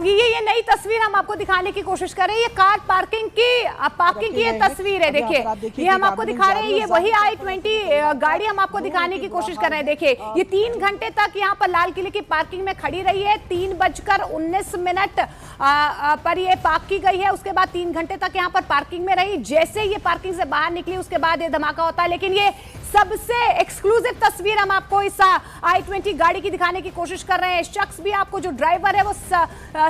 ये नई तस्वीर हम आपको दिखाने की कोशिश कर रहे हैं। ये कार पार्किंग की ये तस्वीर है। देखिए ये हम आपको दिखा रहे हैं, ये वही i20 गाड़ी हम आपको दिखाने की कोशिश कर रहे हैं। देखिए ये 3 घंटे तक यहाँ पर लाल किले की पार्किंग में खड़ी रही है। 3:19 पर ये पार्क की गई है। उसके बाद 3 घंटे तक यहाँ पर पार्किंग में रही। जैसे ये पार्किंग से बाहर निकली उसके बाद ये धमाका होता है। लेकिन ये सबसे एक्सक्लूसिव तस्वीर हम आपको इस i20 गाड़ी की दिखाने की कोशिश कर रहे हैं। शख्स भी आपको, जो ड्राइवर है वो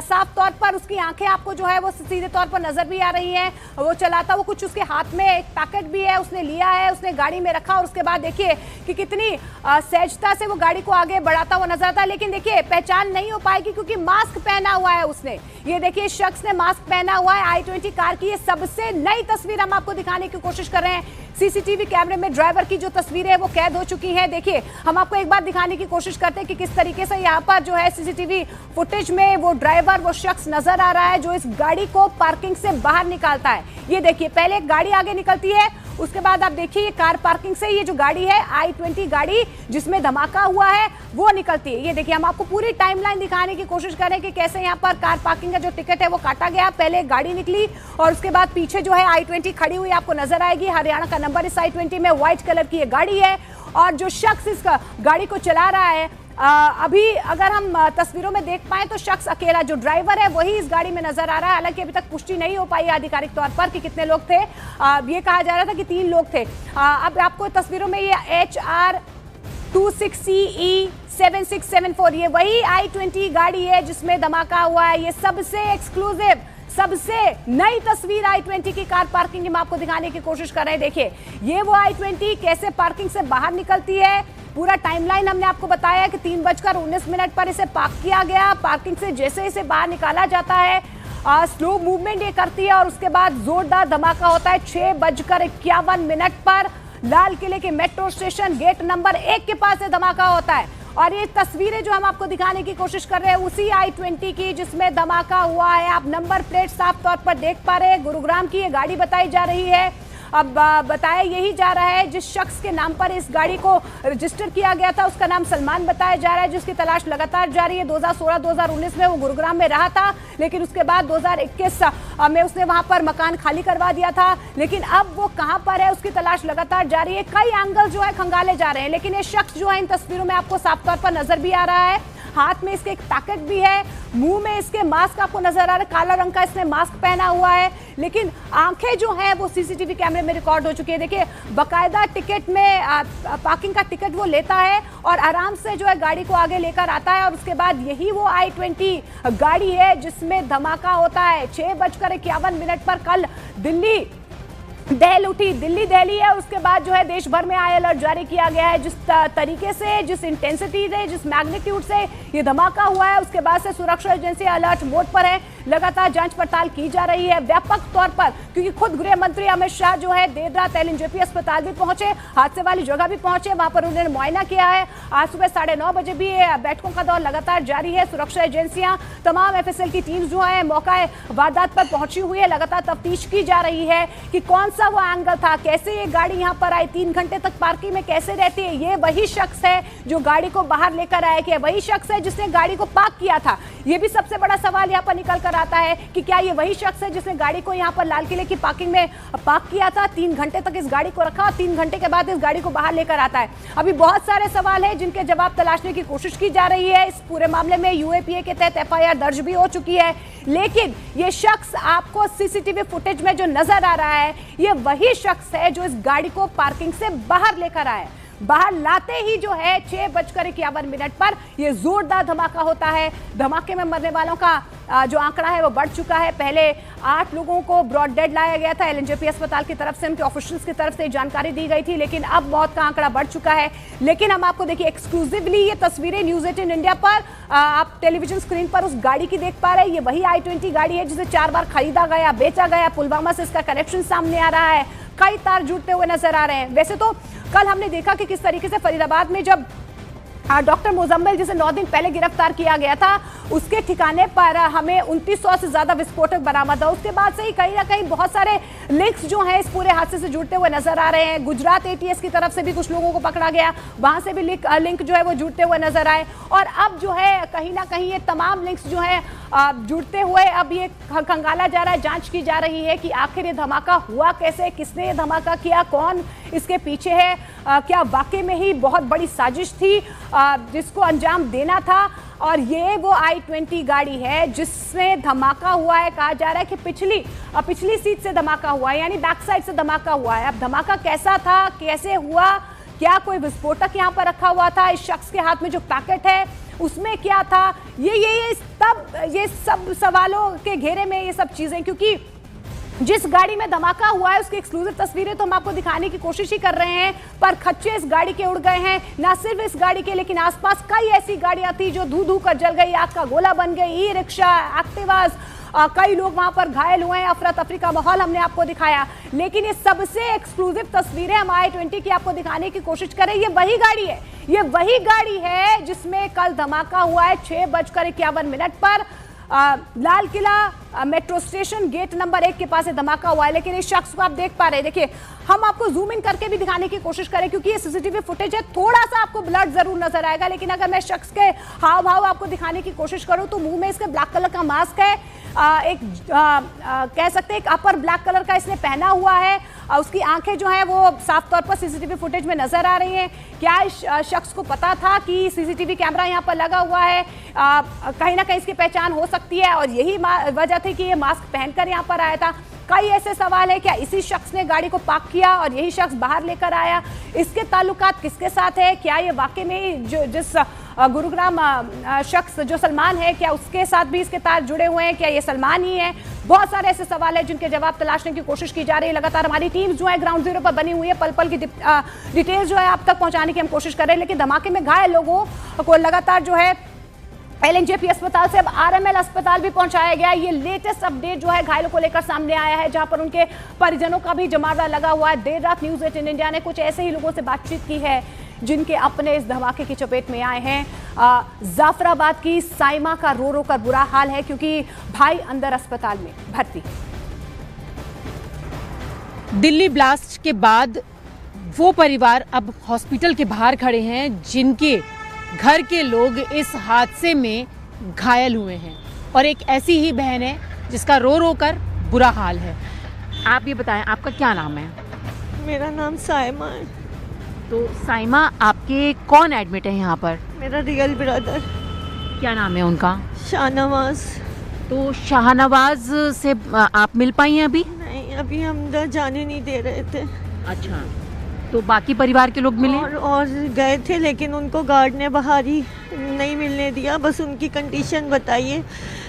साफ तौर पर उसकी आंखें आपको जो है वो सीधे तौर पर नजर भी आ रही हैं। वो चलाता वो कुछ, उसके हाथ में एक पैकेट भी है, उसने लिया है, उसने गाड़ी में रखा और उसके बाद देखिए कि कितनी सहजता से वो गाड़ी को आगे बढ़ाता हुआ नजर आता है। लेकिन देखिए पहचान नहीं हो पाएगी क्योंकि मास्क पहना हुआ है उसने। ये देखिए शख्स ने मास्क पहना हुआ है। i20 कार की ये सबसे नई तस्वीर हम आपको दिखाने की कोशिश कर रहे हैं। सीसीटीवी कैमरे में ड्राइवर की जो तस्वीरें हैं वो कैद हो चुकी हैं। देखिए हम आपको एक बार दिखाने की कोशिश करते हैं कि किस तरीके से यहाँ पर जो है सीसीटीवी फुटेज में वो ड्राइवर, वो शख्स नजर आ रहा है जो इस गाड़ी को पार्किंग से बाहर निकालता है। ये देखिए पहले एक गाड़ी आगे निकलती है, उसके बाद आप देखिए ये कार पार्किंग से ये जो गाड़ी है i20 गाड़ी जिसमें धमाका हुआ है वो निकलती है। ये देखिए हम आपको पूरी टाइमलाइन दिखाने की कोशिश करें कि कैसे यहाँ पर कार पार्किंग का जो टिकट है वो काटा गया। पहले गाड़ी निकली और उसके बाद पीछे जो है i20 खड़ी हुई आपको नजर आएगी। हरियाणा का नंबर इस i20 में, व्हाइट कलर की ये गाड़ी है और जो शख्स इस गाड़ी को चला रहा है अभी अगर हम तस्वीरों में देख पाए तो शख्स अकेला, जो ड्राइवर है वही इस गाड़ी में नजर आ रहा है। हालांकि अभी तक पुष्टि नहीं हो पाई है आधिकारिक तौर पर कि कितने लोग थे। ये कहा जा रहा था कि 3 लोग थे। अब आपको तस्वीरों में ये HR 26CE 7674 ये वही i20 गाड़ी है जिसमें धमाका हुआ है। ये सबसे एक्सक्लूसिव, सबसे नई तस्वीर i20 की कार पार्किंग में आपको दिखाने की कोशिश कर रहे हैं। देखिए ये वो i20 कैसे पार्किंग से बाहर निकलती है। पूरा टाइमलाइन हमने आपको बताया कि 3:19 पर इसे पार्क किया गया। पार्किंग से जैसे इसे बाहर निकाला जाता है स्लो मूवमेंट ये करती है और उसके बाद जोरदार धमाका होता है। 6:51 पर लाल किले के मेट्रो स्टेशन गेट नंबर 1 के पास ये धमाका होता है। और ये तस्वीरें जो हम आपको दिखाने की कोशिश कर रहे हैं उसी i20 की जिसमें धमाका हुआ है। आप नंबर प्लेट साफ तौर पर देख पा रहे हैं। गुरुग्राम की ये गाड़ी बताई जा रही है। अब बताया यही जा रहा है जिस शख्स के नाम पर इस गाड़ी को रजिस्टर किया गया था उसका नाम सलमान बताया जा रहा है, जिसकी तलाश लगातार जारी है। 2016-2019 में वो गुरुग्राम में रहा था, लेकिन उसके बाद 2021 में उसने वहां पर मकान खाली करवा दिया था। लेकिन अब वो कहां पर है उसकी तलाश लगातार जारी है। कई एंगल जो है खंगाले जा रहे हैं, लेकिन ये शख्स जो है इन तस्वीरों में आपको साफ तौर पर नजर भी आ रहा है। हाथ में इसके एक पैकेट भी है, मुंह में इसके मास्क आपको नजर आ रहा है, काला रंग का इसने मास्क पहना हुआ है। लेकिन आंखें जो है वो सीसीटीवी कैमरे में रिकॉर्ड हो चुकी है। देखिए बकायदा टिकट में पार्किंग का टिकट वो लेता है और आराम से जो है गाड़ी को आगे लेकर आता है। और उसके बाद यही वो i20 गाड़ी है जिसमें धमाका होता है। 6:51 पर कल दिल्ली दहल उठी, दिल्ली दहली है। उसके बाद जो है देश भर में हाई अलर्ट जारी किया गया है। जिस तरीके से, जिस इंटेंसिटी से, जिस मैग्नीट्यूड से ये धमाका हुआ है उसके बाद से सुरक्षा एजेंसी अलर्ट मोड पर है। लगातार जांच पड़ताल की जा रही है व्यापक तौर पर, क्योंकि खुद गृह मंत्री अमित शाह जो है देर रात LNJP अस्पताल भी पहुंचे, हादसे वाली जगह भी पहुंचे, वहां पर उन्होंने मुआयना किया है। आज सुबह 9:30 बजे भी बैठकों का दौर लगातार जारी है। सुरक्षा एजेंसियां, तमाम FSL की टीम जो है मौका वारदात पर पहुंची हुई है। लगातार तफ्तीश की जा रही है कि कौन सा वो एंगल था, कैसे ये गाड़ी यहाँ पर आई, 3 घंटे तक पार्किंग में कैसे रहती है। ये वही शख्स है जो गाड़ी को बाहर लेकर आया, कि वही शख्स है जिसने गाड़ी को पार्क किया था। ये भी सबसे बड़ा सवाल यहाँ पर निकल कर आता है कि क्या ये वही शख्स है जिसने गाड़ी को यहाँ पर लाल किले की पार्किंग में पार्क किया था, 3 घंटे तक इस गाड़ी को रखा और 3 घंटे के बाद इस गाड़ी को बाहर लेकर आता है। अभी बहुत सारे सवाल हैं जिनके जवाब तलाशने की कोशिश की जा रही है। इस पूरे मामले में UAPA के तहत FIR दर्ज भी हो चुकी है। लेकिन ये शख्स आपको सीसीटीवी फुटेज में जो नजर आ रहा है ये वही शख्स है जो इस गाड़ी को पार्किंग से बाहर लेकर आया। बाहर लाते ही जो है 6:51 पर यह जोरदार धमाका होता है। धमाके में मरने वालों का जो आंकड़ा है वो बढ़ चुका है। पहले 8 लोगों को ब्रॉड डेड लाया गया था, LNJP अस्पताल की तरफ से, उनके ऑफिशियल्स की तरफ से जानकारी दी गई थी, लेकिन अब मौत का आंकड़ा बढ़ चुका है। लेकिन हम आपको देखिए एक्सक्लूसिवली ये तस्वीरें न्यूज 18 इंडिया पर आप टेलीविजन स्क्रीन पर उस गाड़ी की देख पा रहे हैं। ये वही i20 गाड़ी है जिसे 4 बार खरीदा गया, बेचा गया। पुलवामा से इसका कनेक्शन सामने आ रहा है, कई तार जुड़ते हुए नजर आ रहे हैं। वैसे तो कल हमने देखा कि किस तरीके से फरीदाबाद में जब डॉक्टर मुजम्मिल, जिसे 9 दिन पहले गिरफ्तार किया गया था, उसके ठिकाने पर हमें 2900 से ज्यादा विस्फोटक बरामद हुआ। उसके बाद से ही कहीं ना कहीं बहुत सारे लिंक्स जो हैं इस पूरे हादसे से जुड़ते हुए नजर आ रहे हैं। गुजरात ATS की तरफ से भी कुछ लोगों को पकड़ा गया, वहां से भी लिंक जो है वो जुड़ते हुए नजर आए, और अब जो है कहीं ना कहीं ये तमाम लिंक्स जो है जुड़ते हुए अब ये खंगाला जा रहा है, जांच की जा रही है कि आखिर ये धमाका हुआ कैसे, किसने ये धमाका किया, कौन इसके पीछे है, क्या वाकई में ही बहुत बड़ी साजिश थी जिसको अंजाम देना था। और ये वो I-20 गाड़ी है जिसमें धमाका हुआ है। कहा जा रहा है कि पिछली सीट से धमाका हुआ है, यानी बैक साइड से धमाका हुआ है। अब धमाका कैसा था, कैसे हुआ, क्या कोई विस्फोटक यहाँ पर रखा हुआ था, इस शख्स के हाथ में जो पैकेट है उसमें क्या था, ये सब सवालों के घेरे में ये सब चीजें, क्योंकि जिस गाड़ी में धमाका हुआ है उसकी एक्सक्लूसिव तस्वीरें तो हम आपको दिखाने की कोशिश ही कर रहे हैं, पर खच्चे इस गाड़ी के उड़ गए हैं। ना सिर्फ इस गाड़ी के, लेकिन आसपास कई ऐसी गाड़ियां थी जो धू कर जल गई, आग का गोला बन गई, ई-रिक्शा, एक्टिवास, कई लोग वहां पर घायल हुए हैं। अफरा तफरी का माहौल हमने आपको दिखाया, लेकिन ये सबसे एक्सक्लूसिव तस्वीरें हम I-20 की आपको दिखाने की कोशिश करें। ये वही गाड़ी है जिसमें कल धमाका हुआ है 6:51 पर Lal Qila metro station gate number 1 के पास धमाका हुआ है। लेकिन इस शख्स को आप देख पा रहे हैं, देखिए हम आपको जूम इन करके भी दिखाने की कोशिश करें क्योंकि ये CCTV फुटेज है, थोड़ा सा आपको ब्लड जरूर नजर आएगा, लेकिन अगर मैं शख्स के हाव भाव आपको दिखाने की कोशिश करूं तो मुंह में इसके ब्लैक कलर का मास्क है, कह सकते हैं एक अपर ब्लैक कलर का इसने पहना हुआ है, उसकी आंखें जो है वो साफ तौर पर CCTV फुटेज में नजर आ रही हैं। क्या इस शख्स को पता था कि CCTV कैमरा यहाँ पर लगा हुआ है, कहीं ना कहीं इसकी पहचान हो सकती है और यही वजह थी कि ये मास्क पहनकर यहाँ पर आया था। कई ऐसे सवाल है, क्या इसी शख्स ने गाड़ी को पार्क किया और यही शख्स बाहर लेकर आया, इसके ताल्लुकात किसके साथ है, क्या ये वाकई में जिस गुरुग्राम शख्स जो सलमान है, क्या उसके साथ भी इसके तार जुड़े हुए हैं, क्या ये सलमान ही है। बहुत सारे ऐसे सवाल हैं जिनके जवाब तलाशने की कोशिश की जा रही है। लगातार हमारी टीम जो है ग्राउंड जीरो पर बनी हुई है, पल पल की डिटेल्स जो है आप तक पहुंचाने की हम कोशिश कर रहे हैं। लेकिन धमाके में घायल लोगों को लगातार जो है LNJP अस्पताल से अब RML अस्पताल भी पहुंचाया गया। ये लेटेस्ट अपडेट जो है घायलों को लेकर सामने आया है, जहां पर उनके परिजनों का भी जमावड़ा लगा हुआ है। देर रात न्यूज़ 18 इंडिया ने कुछ ऐसे ही लोगों से बातचीत की है जिनके अपने इस धमाके की चपेट में आए हैं। जाफराबाद की साइमा का रो कर बुरा हाल है क्योंकि भाई अंदर अस्पताल में भर्ती। दिल्ली ब्लास्ट के बाद वो परिवार अब हॉस्पिटल के बाहर खड़े हैं जिनके घर के लोग इस हादसे में घायल हुए हैं, और एक ऐसी ही बहन है जिसका रो कर बुरा हाल है। आप ये बताएं, आपका क्या नाम है? मेरा नाम साइमा है। तो साइमा, आपके कौन एडमिट है यहाँ पर? मेरा रियल ब्रदर। क्या नाम है उनका? शाहनवाज। तो शाहनवाज से आप मिल पाई हैं अभी? नहीं, अभी हम जाने नहीं दे रहे थे। अच्छा, तो बाकी परिवार के लोग मिले? और गए थे, लेकिन उनको गार्ड ने बाहर ही नहीं मिलने दिया। बस उनकी कंडीशन बताइए,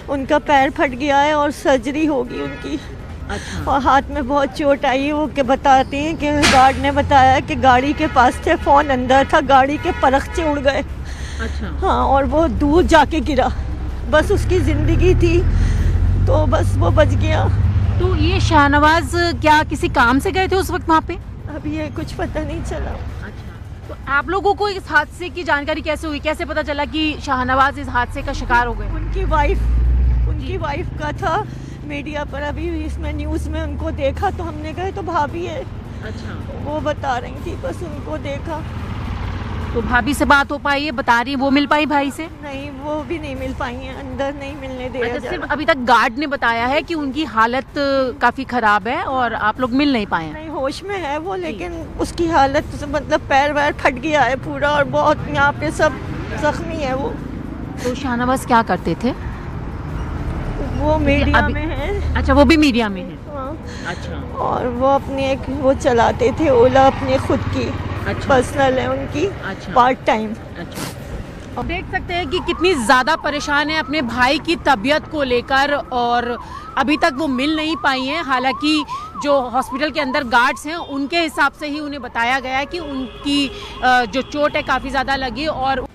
उनका पैर फट गया है और सर्जरी होगी उनकी। अच्छा। और हाथ में बहुत चोट आई है। वो के बताते हैं कि गार्ड ने बताया कि गाड़ी के पास थे, फ़ोन अंदर था, गाड़ी के परखचे उड़ गए। अच्छा। हाँ, और वो दूर जाके गिरा, बस उसकी ज़िंदगी थी तो बस वो बच गया। तो ये शाहनवाज क्या किसी काम से गए थे उस वक्त वहाँ पे? अभी ये कुछ पता नहीं चला। अच्छा, तो आप लोगों को इस हादसे की जानकारी कैसे हुई, कैसे पता चला कि शाहनवाज इस हादसे का शिकार हो गए? उनकी वाइफ का था मीडिया पर, अभी इसमें न्यूज़ में उनको देखा तो हमने कहा तो भाभी है। अच्छा। वो बता रही थी, बस उनको देखा। तो भाभी से बात हो पाई है, बता रही है, वो मिल पाई भाई से? नहीं, वो भी नहीं मिल पाई हैं, अंदर नहीं मिलने दे रहा। सिर्फ अभी तक गार्ड ने बताया है कि उनकी हालत काफी खराब है और आप लोग मिल नहीं पाए? नहीं, होश में है वो, लेकिन उसकी हालत मतलब पैर वैर फट गया है पूरा और बहुत यहाँ पे सब जख्मी है वो। तो शाहनवाज क्या करते थे? वो मीडिया में है। अच्छा, वो भी मीडिया में है। हाँ। अच्छा। और वो अपने वो चलाते थे ओला, अपने खुद की। अच्छा। पर्सनल है उनकी। अच्छा। Part time. अच्छा। देख सकते हैं कि कितनी ज़्यादा परेशान है अपने भाई की तबीयत को लेकर, और अभी तक वो मिल नहीं पाई हैं। हालांकि जो हॉस्पिटल के अंदर गार्ड्स हैं उनके हिसाब से ही उन्हें बताया गया है कि उनकी जो चोट है काफ़ी ज़्यादा लगी। और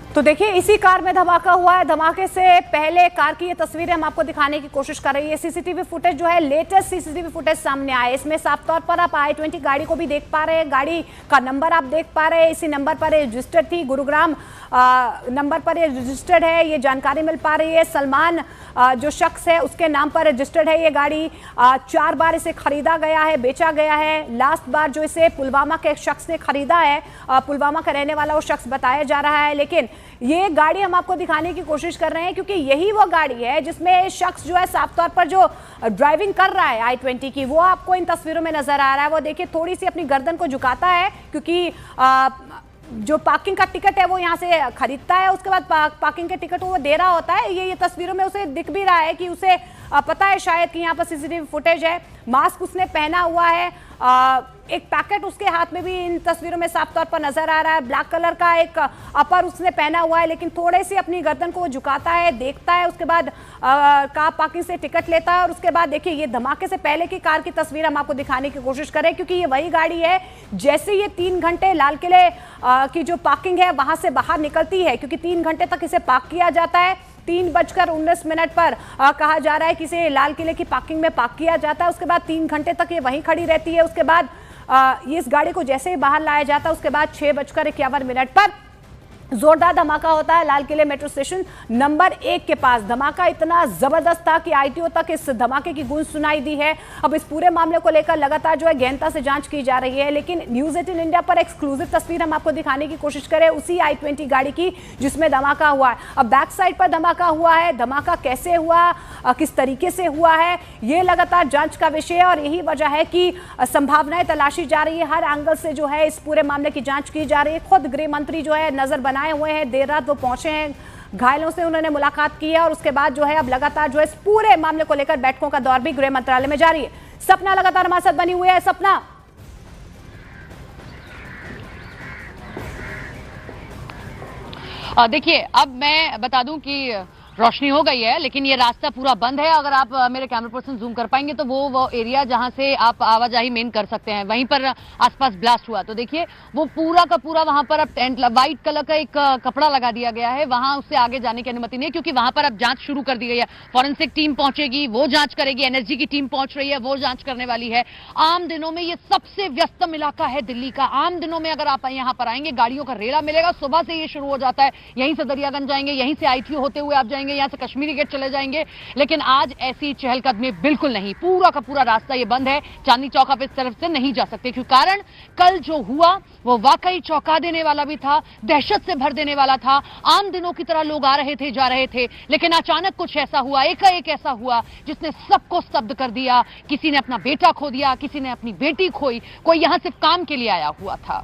तो देखिए इसी कार में धमाका हुआ है। धमाके से पहले कार की ये तस्वीरें हम आपको दिखाने की कोशिश कर रही है। सीसीटीवी फुटेज जो है, लेटेस्ट सीसीटीवी फुटेज सामने आया है। इसमें साफ तौर पर आप i20 गाड़ी को भी देख पा रहे हैं, गाड़ी का नंबर आप देख पा रहे हैं। इसी नंबर पर रजिस्टर्ड थी, गुरुग्राम नंबर पर ये रजिस्टर्ड है, ये जानकारी मिल पा रही है। सलमान जो शख्स है उसके नाम पर रजिस्टर्ड है ये गाड़ी। 4 बार इसे खरीदा गया है, बेचा गया है। लास्ट बार जो इसे पुलवामा के शख्स ने खरीदा है, पुलवामा का रहने वाला वो शख्स बताया जा रहा है। लेकिन ये गाड़ी हम आपको दिखाने की कोशिश कर रहे हैं क्योंकि यही वो गाड़ी है जिसमें शख्स जो है साफ तौर पर जो ड्राइविंग कर रहा है i20 की, वो आपको इन तस्वीरों में नजर आ रहा है। वो देखिए थोड़ी सी अपनी गर्दन को झुकाता है क्योंकि जो पार्किंग का टिकट है वो यहाँ से खरीदता है, उसके बाद पार्किंग के टिकट वो दे रहा होता है। ये तस्वीरों में उसे दिख भी रहा है कि उसे पता है शायद कि यहाँ पर सीसीटीवी फुटेज है। मास्क उसने पहना हुआ है, एक पैकेट उसके हाथ में भी इन तस्वीरों में साफ तौर पर नजर आ रहा है। ब्लैक कलर का एक अपर उसने पहना हुआ है, लेकिन थोड़े से अपनी गर्दन को वो झुकाता है, देखता है, उसके बाद कार पार्किंग से टिकट लेता है। और उसके बाद देखिए ये धमाके से पहले की कार की तस्वीर हम आपको दिखाने की कोशिश करें क्योंकि ये वही गाड़ी है जैसे ये 3 घंटे लाल किले की जो पार्किंग है वहां से बाहर निकलती है, क्योंकि 3 घंटे तक इसे पार्क किया जाता है। 3:19 पर कहा जा रहा है कि इसे लाल किले की पार्किंग में पार्क किया जाता है। उसके बाद 3 घंटे तक ये वहीं खड़ी रहती है। उसके बाद ये इस गाड़ी को जैसे ही बाहर लाया जाता है उसके बाद 6:51 पर जोरदार धमाका होता है लाल किले मेट्रो स्टेशन नंबर 1 के पास। धमाका इतना जबरदस्त था कि आईटीओ तक इस धमाके की गूंज सुनाई दी है। अब इस पूरे मामले को लेकर लगातार जो है गहनता से जांच की जा रही है। लेकिन न्यूज़ 18 इंडिया पर एक्सक्लूसिव तस्वीर हम आपको दिखाने की कोशिश करें उसी i20 गाड़ी की जिसमें धमाका हुआ है। अब बैक साइड पर धमाका हुआ है, धमाका कैसे हुआ, किस तरीके से हुआ है, ये लगातार जांच का विषय है। और यही वजह है कि संभावनाएं तलाशी जा रही है, हर एंगल से जो है इस पूरे मामले की जांच की जा रही है। खुद गृह मंत्री जो है नजर बनाए हुए हैं, देर रात वो पहुंचे हैं, घायलों से उन्होंने मुलाकात की है। और उसके बाद जो है अब लगातार जो है इस पूरे मामले को लेकर बैठकों का दौर भी गृह मंत्रालय में जारी है। सपना लगातार हमारे साथ बनी हुई है। सपना, देखिए अब मैं बता दूं कि रोशनी हो गई है लेकिन ये रास्ता पूरा बंद है। अगर आप मेरे कैमरा पर्सन जूम कर पाएंगे तो वो एरिया जहां से आप आवाजाही मेन कर सकते हैं, वहीं पर आसपास ब्लास्ट हुआ। तो देखिए वो पूरा का पूरा वहां पर अब टेंट व्हाइट कलर का एक कपड़ा लगा दिया गया है, वहां उससे आगे जाने की अनुमति नहीं है क्योंकि वहां पर अब जांच शुरू कर दी गई है। फॉरेंसिक टीम पहुंचेगी, वो जांच करेगी, एनएसजी की टीम पहुंच रही है, वो जांच करने वाली है। आम दिनों में ये सबसे व्यस्तम इलाका है दिल्ली का। आम दिनों में अगर आप यहाँ पर आएंगे गाड़ियों का रेला मिलेगा, सुबह से ये शुरू हो जाता है, यहीं से दरियागंज जाएंगे, यहीं से आईटीओ होते हुए आप जाएंगे, यहाँ से कश्मीरी गेट चले जाएंगे। लेकिन आज ऐसी चहलकदमी बिल्कुल नहीं, पूरा का पूरा रास्ता ये बंद है। चांदनी चौक आप इस तरफ से नहीं जा सकते क्योंकि कारण कल जो हुआ वो वाकई चौंका देने वाला भी था, दहशत से भर देने वाला था। आम दिनों की तरह लोग आ रहे थे, जा रहे थे, लेकिन अचानक कुछ ऐसा हुआ, एकाएक ऐसा हुआ जिसने सबको स्तब्ध कर दिया। किसी ने अपना बेटा खो दिया, किसी ने अपनी बेटी खोई, कोई यहां सिर्फ काम के लिए आया हुआ था।